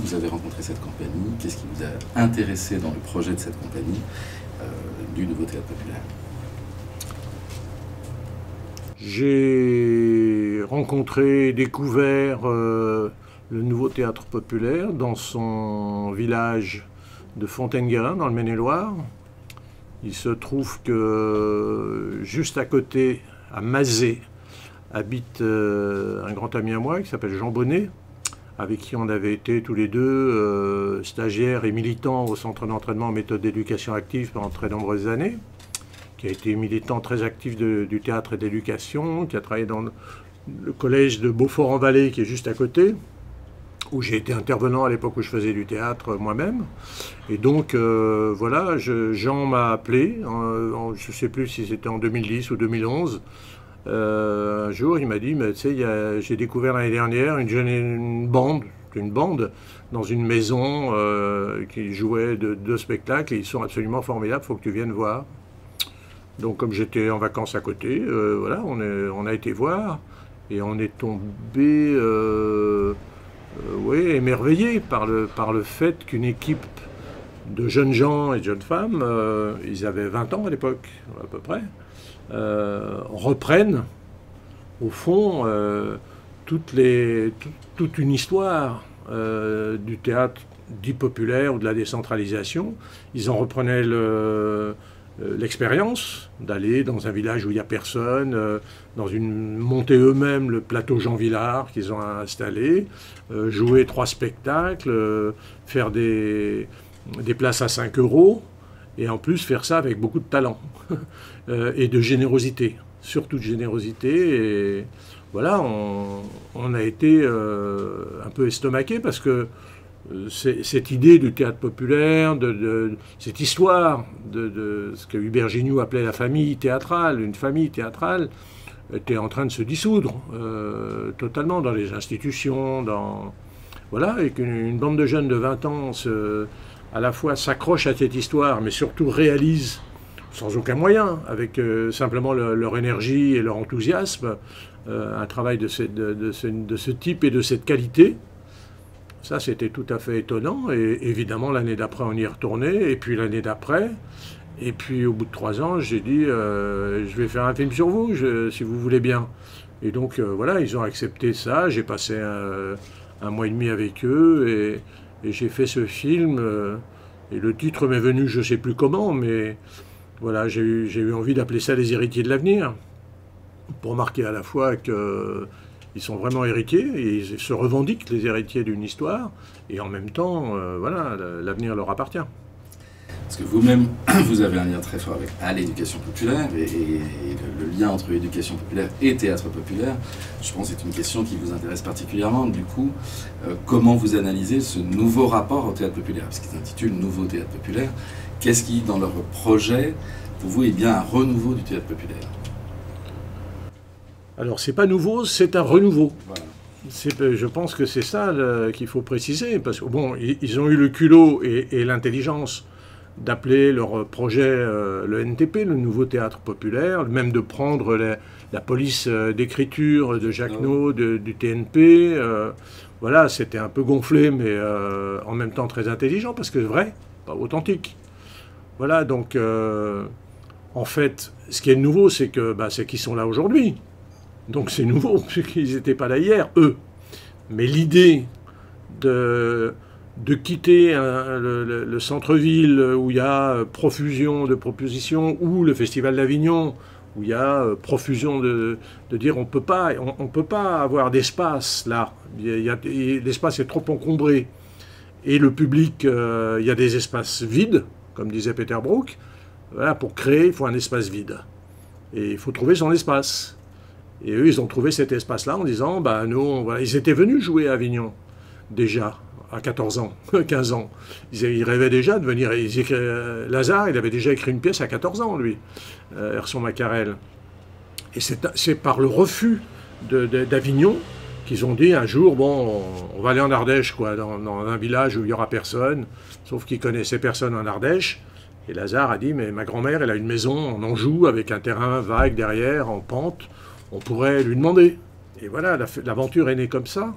vous avez rencontré cette compagnie? Qu'est-ce qui vous a intéressé dans le projet de cette compagnie du Nouveau Théâtre Populaire? J'ai rencontré et découvert le Nouveau Théâtre Populaire dans son village de Fontaine-Guérin, dans le Maine-et-Loire. Il se trouve que juste à côté, à Mazé, habite un grand ami à moi qui s'appelle Jean Bonnet, avec qui on avait été tous les deux stagiaires et militants au centre d'entraînement en méthode d'éducation active pendant très nombreuses années, qui a été militant très actif du théâtre et d'éducation, qui a travaillé dans le collège de Beaufort-en-Vallée qui est juste à côté, où j'ai été intervenant à l'époque où je faisais du théâtre moi-même. Et donc, voilà, Jean m'a appelé, je ne sais plus si c'était en 2010 ou 2011. Un jour, il m'a dit, tu sais, j'ai découvert l'année dernière une bande dans une maison qui jouait deux spectacles, et ils sont absolument formidables, il faut que tu viennes voir. Donc, comme j'étais en vacances à côté, voilà, on a été voir, et on est tombé... oui, émerveillé par le fait qu'une équipe de jeunes gens et de jeunes femmes, ils avaient 20 ans à l'époque, à peu près, reprennent, au fond, toute une histoire du théâtre dit populaire ou de la décentralisation. Ils en reprenaient l'expérience d'aller dans un village où il n'y a personne, monter eux-mêmes le plateau Jean Villard qu'ils ont installé, jouer 3 spectacles, faire des places à 5 €, et en plus faire ça avec beaucoup de talent et de générosité, surtout de générosité. Et voilà, on a été un peu estomaqués parce que cette idée du théâtre populaire, cette histoire de ce que Hubert Gignoux appelait la famille théâtrale, une famille théâtrale, était en train de se dissoudre totalement dans les institutions, voilà, et qu'une bande de jeunes de 20 ans à la fois s'accroche à cette histoire, mais surtout réalise sans aucun moyen, avec simplement leur énergie et leur enthousiasme, un travail de ce type et de cette qualité. Ça, c'était tout à fait étonnant. Et évidemment, l'année d'après, on y est retourné. Et puis l'année d'après. Et puis au bout de 3 ans, j'ai dit, je vais faire un film sur vous, si vous voulez bien. Et donc, voilà, ils ont accepté ça. J'ai passé un mois et demi avec eux. Et j'ai fait ce film. Et le titre m'est venu, je ne sais plus comment, mais voilà, j'ai eu envie d'appeler ça Les héritiers de l'avenir. Pour marquer à la fois que... ils sont vraiment héritiers et ils se revendiquent les héritiers d'une histoire, et en même temps, voilà, l'avenir leur appartient. Parce que vous-même, vous avez un lien très fort à l'éducation populaire, et le lien entre éducation populaire et théâtre populaire, je pense que c'est une question qui vous intéresse particulièrement. Du coup, comment vous analysez ce nouveau rapport au théâtre populaire, parce qu'il s'intitule Nouveau Théâtre Populaire? Qu'est-ce qui, dans leur projet, pour vous, est bien un renouveau du théâtre populaire? Alors, c'est pas nouveau, c'est un renouveau. Voilà. Je pense que c'est ça qu'il faut préciser, parce que bon, ils ont eu le culot et l'intelligence d'appeler leur projet le NTP, le Nouveau Théâtre Populaire, même de prendre la police d'écriture de Jacques Naud, du TNP. Voilà, c'était un peu gonflé, mais en même temps très intelligent, parce que vrai, pas authentique. Voilà, donc, en fait, ce qui est nouveau, c'est qu'ils sont là aujourd'hui. Donc c'est nouveau, puisqu'ils n'étaient pas là hier, eux. Mais l'idée de quitter le centre-ville où il y a profusion de propositions, ou le Festival d'Avignon où il y a profusion de dire on peut pas avoir d'espace là. L'espace est trop encombré. Et le public, il y a des espaces vides, comme disait Peter Brook. Voilà, pour créer, il faut un espace vide. Et il faut trouver son espace. Et eux, ils ont trouvé cet espace-là en disant, nous, voilà. Ils étaient venus jouer à Avignon, déjà, à 14 ans, 15 ans. Ils rêvaient déjà de venir. Lazare, il avait déjà écrit une pièce à 14 ans, lui, Erson Macarel. Et c'est par le refus d'Avignon qu'ils ont dit un jour, bon, on va aller en Ardèche, quoi, dans un village où il n'y aura personne, sauf qu'ils connaissaient personne en Ardèche. Et Lazare a dit, mais ma grand-mère, elle a une maison en Anjou, avec un terrain vague derrière, en pente. On pourrait lui demander. voilà, l'aventure est née comme ça.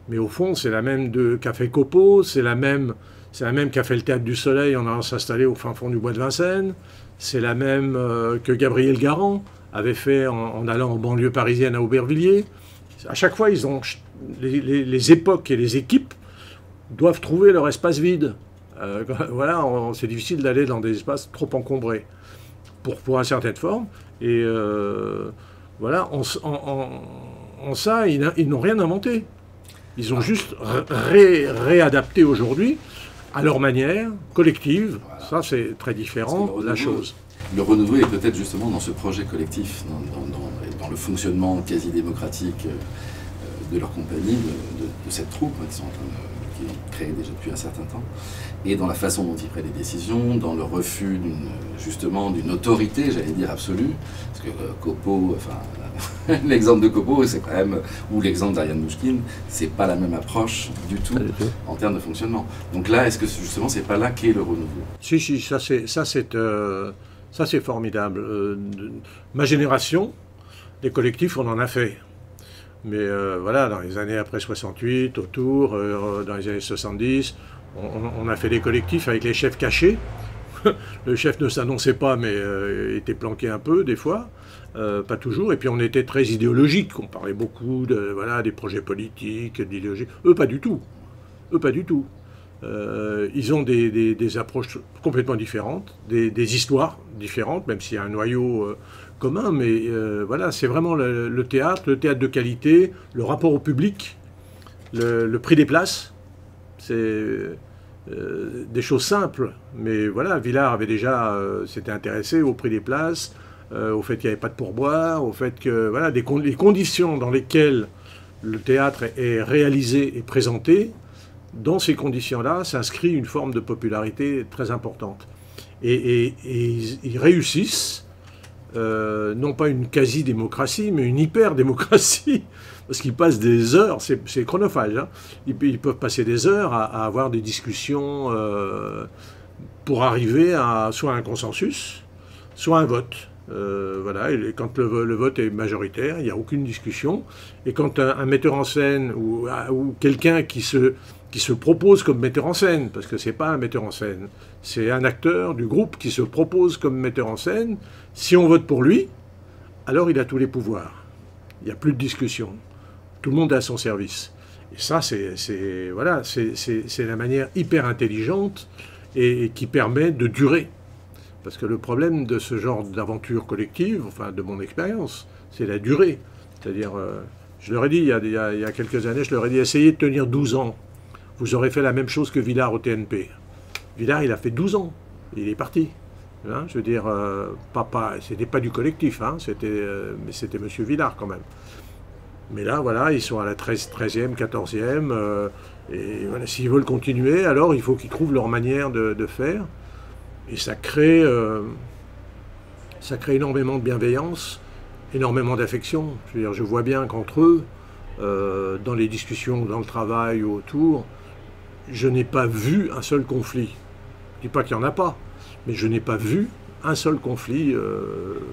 Mais au fond, c'est la même qu'a fait Copeau, c'est la même qu'a fait le Théâtre du Soleil en allant s'installer au fin fond du bois de Vincennes. C'est la même que Gabriel Garand avait fait en allant en banlieue parisienne à Aubervilliers. À chaque fois, les époques et les équipes doivent trouver leur espace vide. Voilà, c'est difficile d'aller dans des espaces trop encombrés pour une certaine forme. Et voilà, en ça, ils n'ont rien inventé. Ils ont juste réadapté aujourd'hui à leur manière, collective. Voilà. Ça, c'est très différent de la chose. Le renouveau est peut-être justement dans ce projet collectif, dans le fonctionnement quasi démocratique de leur compagnie, de cette troupe qui est créée déjà depuis un certain temps, et dans la façon dont ils prennent les décisions, dans le refus d'une autorité, j'allais dire, absolue. Parce que Copeau, enfin, l'exemple de Copeau, c'est quand même, ou l'exemple d'Ariane Mouchkine, c'est pas la même approche du tout en termes de fonctionnement. Donc là, est-ce que justement, c'est pas là qu'est le renouveau? Si, ça c'est formidable. Ma génération, les collectifs, on en a fait. Mais voilà, dans les années après 68, autour, dans les années 70, on a fait des collectifs avec les chefs cachés. Le chef ne s'annonçait pas, mais était planqué un peu, des fois. Pas toujours. Et puis on était très idéologique. On parlait beaucoup des projets politiques, d'idéologie. Eux, pas du tout. Ils ont des approches complètement différentes, des histoires différentes, même s'il y a un noyau commun. Mais voilà, c'est vraiment le théâtre de qualité, le rapport au public, le prix des places. C'est des choses simples. Mais voilà, Villard avait déjà s'était intéressé au prix des places, au fait qu'il n'y avait pas de pourboire, au fait que voilà, les conditions dans lesquelles le théâtre est réalisé et présenté. Dans ces conditions-là, s'inscrit une forme de popularité très importante. Et ils réussissent, non pas une quasi-démocratie, mais une hyper-démocratie, parce qu'ils passent des heures, c'est chronophage, hein. Ils peuvent passer des heures à avoir des discussions pour arriver à soit un consensus, soit un vote. Voilà, et quand le vote est majoritaire, il n'y a aucune discussion. Et quand un metteur en scène ou quelqu'un qui se propose comme metteur en scène, parce que c'est pas un metteur en scène, c'est un acteur du groupe qui se propose comme metteur en scène, si on vote pour lui, alors il a tous les pouvoirs. Il n'y a plus de discussion. Tout le monde est à son service. Et ça, c'est la manière hyper intelligente et qui permet de durer. Parce que le problème de ce genre d'aventure collective, enfin de mon expérience, c'est la durée. C'est-à-dire, je leur ai dit il y a quelques années, je leur ai dit, essayez de tenir 12 ans. Vous aurez fait la même chose que Villard au TNP. Villard, il a fait 12 ans. Il est parti. Hein, je veux dire, c'était pas du collectif, hein, mais c'était M. Villard quand même. Mais là, voilà, ils sont à la 13e, 14e. Et voilà, s'ils veulent continuer, alors il faut qu'ils trouvent leur manière de faire. Et ça crée énormément de bienveillance, énormément d'affection. Je veux dire, je vois bien qu'entre eux, dans les discussions, dans le travail ou autour, je n'ai pas vu un seul conflit. Je ne dis pas qu'il n'y en a pas, mais je n'ai pas vu un seul conflit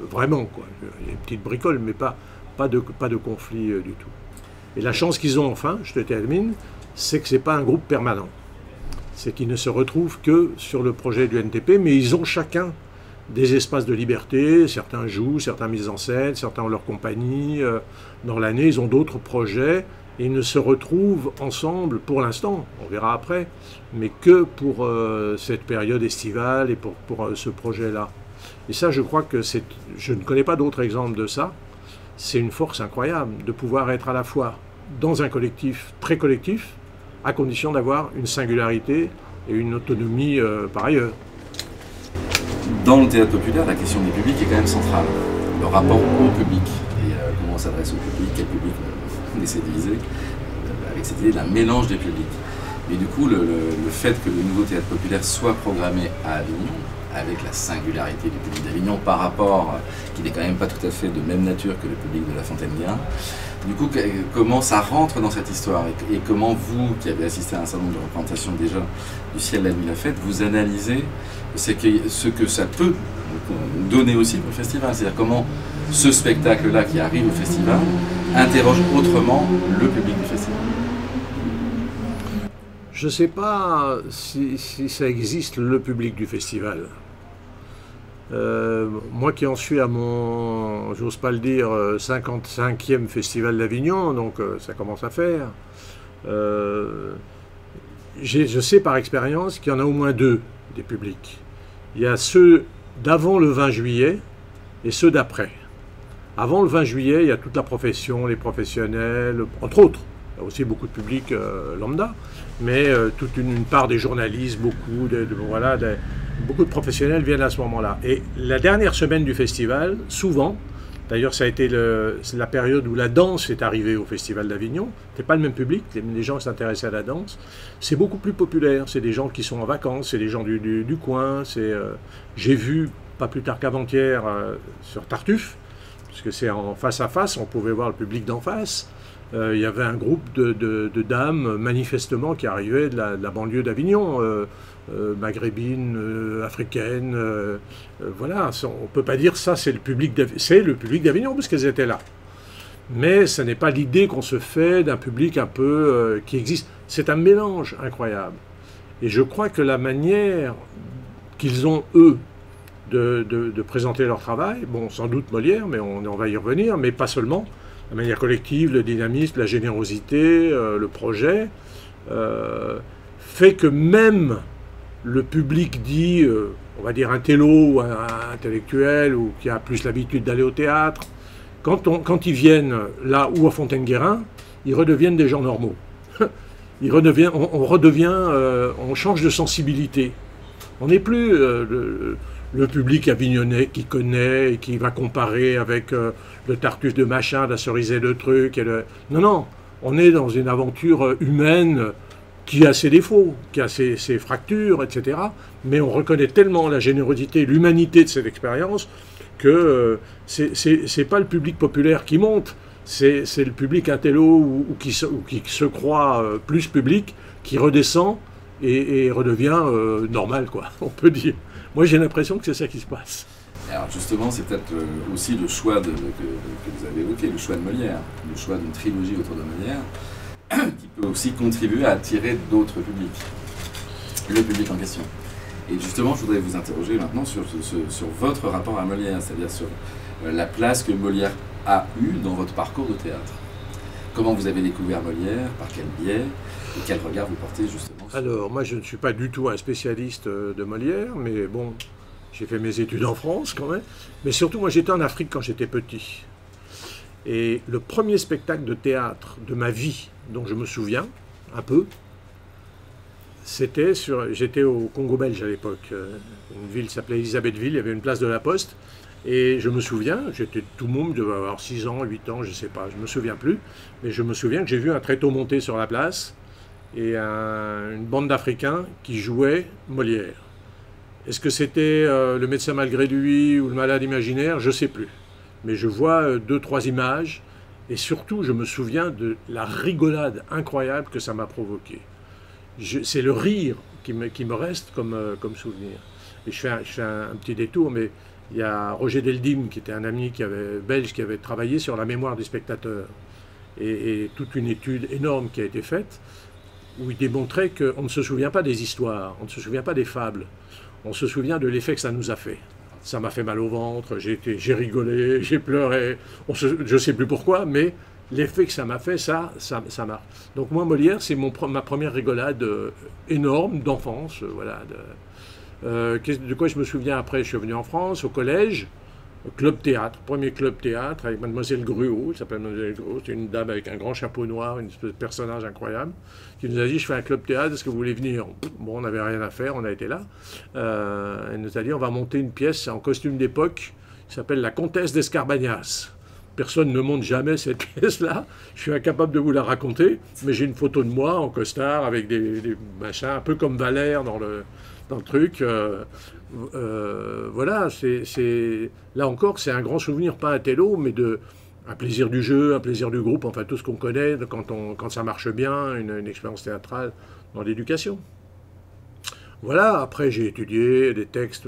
vraiment, quoi. Il y a une petite bricole, mais pas de conflit du tout. Et la chance qu'ils ont, enfin, je te termine, c'est que ce n'est pas un groupe permanent. C'est qu'ils ne se retrouvent que sur le projet du NTP, mais ils ont chacun des espaces de liberté. Certains jouent, certains misent en scène, certains ont leur compagnie. Dans l'année, ils ont d'autres projets. Et ils ne se retrouvent ensemble pour l'instant, on verra après, mais que pour cette période estivale et pour ce projet-là. Et ça, je crois que je ne connais pas d'autres exemples de ça. C'est une force incroyable de pouvoir être à la fois dans un collectif très collectif, à condition d'avoir une singularité et une autonomie par ailleurs. Dans le théâtre populaire, la question des publics est quand même centrale. Le rapport au public, et comment on s'adresse au public, quel public on essaie de viser, avec cette idée d'un mélange des publics. Mais du coup, le fait que le nouveau théâtre populaire soit programmé à Avignon, avec la singularité du public d'Avignon par rapport, qui n'est quand même pas tout à fait de même nature que le public de La Fontaine-Guérin, Du coup, comment ça rentre dans cette histoire et comment vous, qui avez assisté à un certain nombre de représentations déjà du Ciel, la nuit, la fête, vous analysez ce que ça peut donner aussi pour le festival? C'est-à-dire comment ce spectacle-là qui arrive au festival interroge autrement le public du festival? Je ne sais pas si ça existe, le public du festival. Moi qui en suis à mon, j'ose pas le dire, 55e festival d'Avignon, donc ça commence à faire. Je sais par expérience qu'il y en a au moins deux des publics. Il y a ceux d'avant le 20 juillet et ceux d'après. Avant le 20 juillet, il y a toute la profession, les professionnels, entre autres. Il y a aussi beaucoup de public lambda, mais toute une part des journalistes, beaucoup de professionnels viennent à ce moment-là. Et la dernière semaine du festival, souvent, d'ailleurs ça a été la période où la danse est arrivée au Festival d'Avignon, c'était pas le même public, les gens qui s'intéressaient à la danse, c'est beaucoup plus populaire, c'est des gens qui sont en vacances, c'est des gens du coin, j'ai vu, pas plus tard qu'avant-hier, sur Tartuffe, parce que c'est en face à face, on pouvait voir le public d'en face. Il y avait un groupe de dames, manifestement, qui arrivaient de la banlieue d'Avignon, maghrébines, africaines. Voilà, on ne peut pas dire ça, c'est le public d'Avignon, parce qu'elles étaient là. Mais ce n'est pas l'idée qu'on se fait d'un public un peu qui existe. C'est un mélange incroyable. Et je crois que la manière qu'ils ont, eux, de présenter leur travail, bon, sans doute Molière, mais on va y revenir, mais pas seulement, la manière collective, le dynamisme, la générosité, le projet, fait que même le public dit, on va dire intello ou intellectuel, ou qui a plus l'habitude d'aller au théâtre, quand ils viennent là ou à Fontaine-Guérin, ils redeviennent des gens normaux. On change de sensibilité. On n'est plus le public avignonnais qui connaît et qui va comparer avec le Tartuffe de machin, la Cerisay de truc. Non, non, on est dans une aventure humaine qui a ses défauts, qui a ses fractures, etc. Mais on reconnaît tellement la générosité, l'humanité de cette expérience que c'est pas le public populaire qui monte, c'est le public intello ou qui se croit plus public, qui redescend et redevient normal, quoi, on peut dire. Moi, j'ai l'impression que c'est ça qui se passe. Alors justement, c'est peut-être aussi le choix que vous avez évoqué, le choix de Molière, le choix d'une trilogie autour de Molière, qui peut aussi contribuer à attirer d'autres publics, le public en question. Et justement, je voudrais vous interroger maintenant sur votre rapport à Molière, c'est-à-dire sur la place que Molière a eue dans votre parcours de théâtre. Comment vous avez découvert Molière, par quel biais, et quel regard vous portez justement sur... Alors, moi je ne suis pas du tout un spécialiste de Molière, mais bon, j'ai fait mes études en France quand même. Mais surtout, moi j'étais en Afrique quand j'étais petit. Et le premier spectacle de théâtre de ma vie, dont je me souviens, un peu, j'étais au Congo belge à l'époque, une ville qui s'appelait Elisabethville, il y avait une place de la Poste, et je me souviens, j'étais tout le monde, je devais avoir 6 ans, 8 ans, je ne sais pas, je ne me souviens plus, mais je me souviens que j'ai vu un tréteau monter sur la place, et une bande d'Africains qui jouaient Molière. Est-ce que c'était le médecin malgré lui ou le malade imaginaire? Je ne sais plus. Mais je vois 2-3 images, et surtout je me souviens de la rigolade incroyable que ça m'a provoqué. C'est le rire qui me reste comme souvenir. Et je fais un petit détour, mais il y a Roger Deldim, qui était un ami belge, qui avait travaillé sur la mémoire des spectateurs. Et toute une étude énorme qui a été faite, où il démontrait qu'on ne se souvient pas des histoires, on ne se souvient pas des fables, on se souvient de l'effet que ça nous a fait. Ça m'a fait mal au ventre, j'ai rigolé, j'ai pleuré, je ne sais plus pourquoi, mais l'effet que ça m'a fait, ça marche. Donc moi, Molière, c'est ma première rigolade énorme d'enfance. Voilà, de quoi je me souviens après? Je suis venu en France, au collège, club théâtre, premier club théâtre, avec Mademoiselle Gruau, qui s'appelle Mademoiselle Gruau, c'est une dame avec un grand chapeau noir, une espèce de personnage incroyable, qui nous a dit, je fais un club théâtre, est-ce que vous voulez venir? Bon, on n'avait rien à faire, on a été là. Elle nous a dit, on va monter une pièce en costume d'époque, qui s'appelle La Comtesse d'Escarbagnas. Personne ne monte jamais cette pièce-là, je suis incapable de vous la raconter, mais j'ai une photo de moi en costard, avec des machins, un peu comme Valère dans le truc. Voilà, là encore, c'est un grand souvenir, pas un télo, mais un plaisir du jeu, un plaisir du groupe, enfin tout ce qu'on connaît quand ça marche bien, une expérience théâtrale dans l'éducation. Voilà, après j'ai étudié des textes,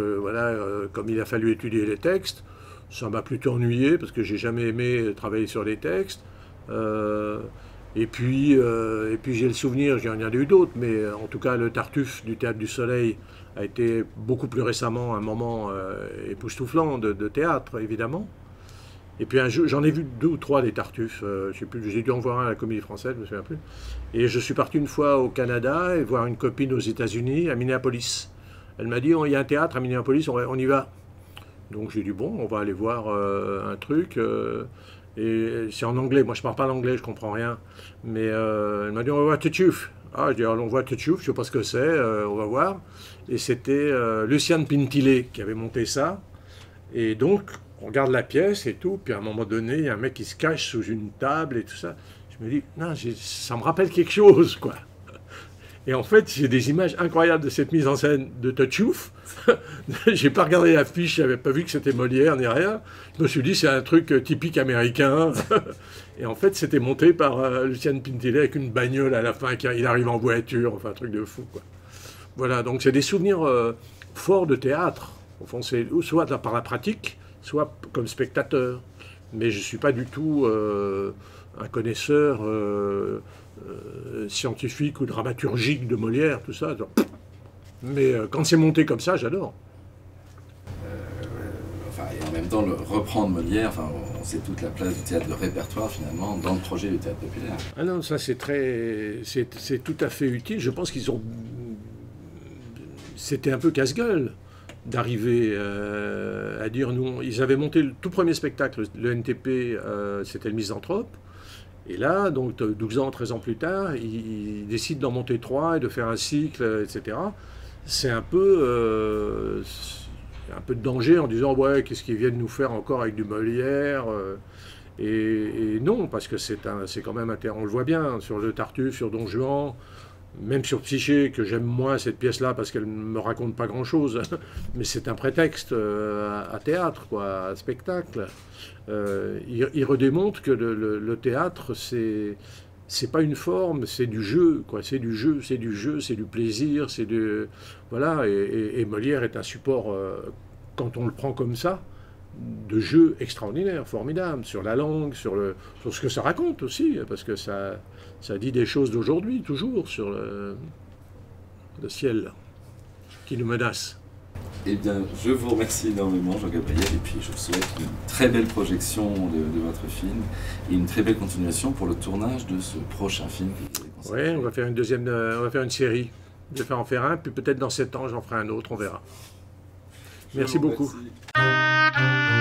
comme il a fallu étudier les textes. Ça m'a plutôt ennuyé parce que j'ai jamais aimé travailler sur les textes. Et puis j'ai le souvenir, il y en a eu d'autres, mais en tout cas le Tartuffe du Théâtre du Soleil a été beaucoup plus récemment un moment époustouflant de théâtre, évidemment. Et puis j'en ai vu 2 ou 3 des Tartuffes, je sais plus, j'ai dû en voir un à la Comédie Française, je me souviens plus. Et je suis parti une fois au Canada et voir une copine aux États-Unis, à Minneapolis. Elle m'a dit, il y a un théâtre à Minneapolis, on y va. Donc j'ai dit, bon, on va aller voir un truc. Et c'est en anglais, moi je parle pas l'anglais, je comprends rien. Mais elle m'a dit, on va voir Tartuffe. Ah, je dis, alors on voit Tartuffe, je sais pas ce que c'est, on va voir. Et c'était Lucian Pintillet qui avait monté ça. Et donc, on regarde la pièce et tout, puis à un moment donné, il y a un mec qui se cache sous une table et tout ça. Je me dis, non, ça me rappelle quelque chose, quoi. Et en fait, j'ai des images incroyables de cette mise en scène de Tartuffe. J'ai pas regardé l'affiche, j'avais pas vu que c'était Molière ni rien. Je me suis dit, c'est un truc typique américain. Et en fait, c'était monté par Lucian Pintillet avec une bagnole à la fin, il arrive en voiture, enfin un truc de fou, quoi. Voilà, donc c'est des souvenirs forts de théâtre. Au fond, c'est soit par la pratique, soit comme spectateur. Mais je ne suis pas du tout un connaisseur scientifique ou dramaturgique de Molière, tout ça. Mais quand c'est monté comme ça, j'adore. Et en même temps, reprendre Molière, on sait toute la place du théâtre de répertoire, finalement, dans le projet du théâtre populaire. Ah non, ça c'est tout à fait utile. Je pense qu'ils ont... C'était un peu casse-gueule d'arriver à dire nous. Ils avaient monté le tout premier spectacle, le NTP, c'était le Misanthrope. Et là, donc 12 ans, 13 ans plus tard, ils décident d'en monter 3 et de faire un cycle, etc. C'est un peu de danger en disant ouais, qu'est-ce qu'ils viennent nous faire encore avec du Molière et non, parce que c'est quand même on le voit bien sur le Tartuffe, sur Don Juan. Même sur Psyché, que j'aime moins cette pièce-là parce qu'elle ne me raconte pas grand-chose, mais c'est un prétexte à théâtre, quoi, à spectacle. Il redémontre que le théâtre, c'est pas une forme, c'est du jeu, quoi. C'est du jeu, c'est du plaisir, c'est du... Voilà, et Molière est un support, quand on le prend comme ça, de jeu extraordinaire, formidable, sur la langue, sur ce que ça raconte aussi, parce que ça dit des choses d'aujourd'hui, toujours, sur le ciel qui nous menace. Eh bien, je vous remercie énormément, Jean-Gabriel, et puis je vous souhaite une très belle projection de votre film et une très belle continuation pour le tournage de ce prochain film. Oui, on va faire on va faire une série. Je vais en faire un, puis peut-être dans 7 ans, j'en ferai un autre, on verra. Merci beaucoup. Merci.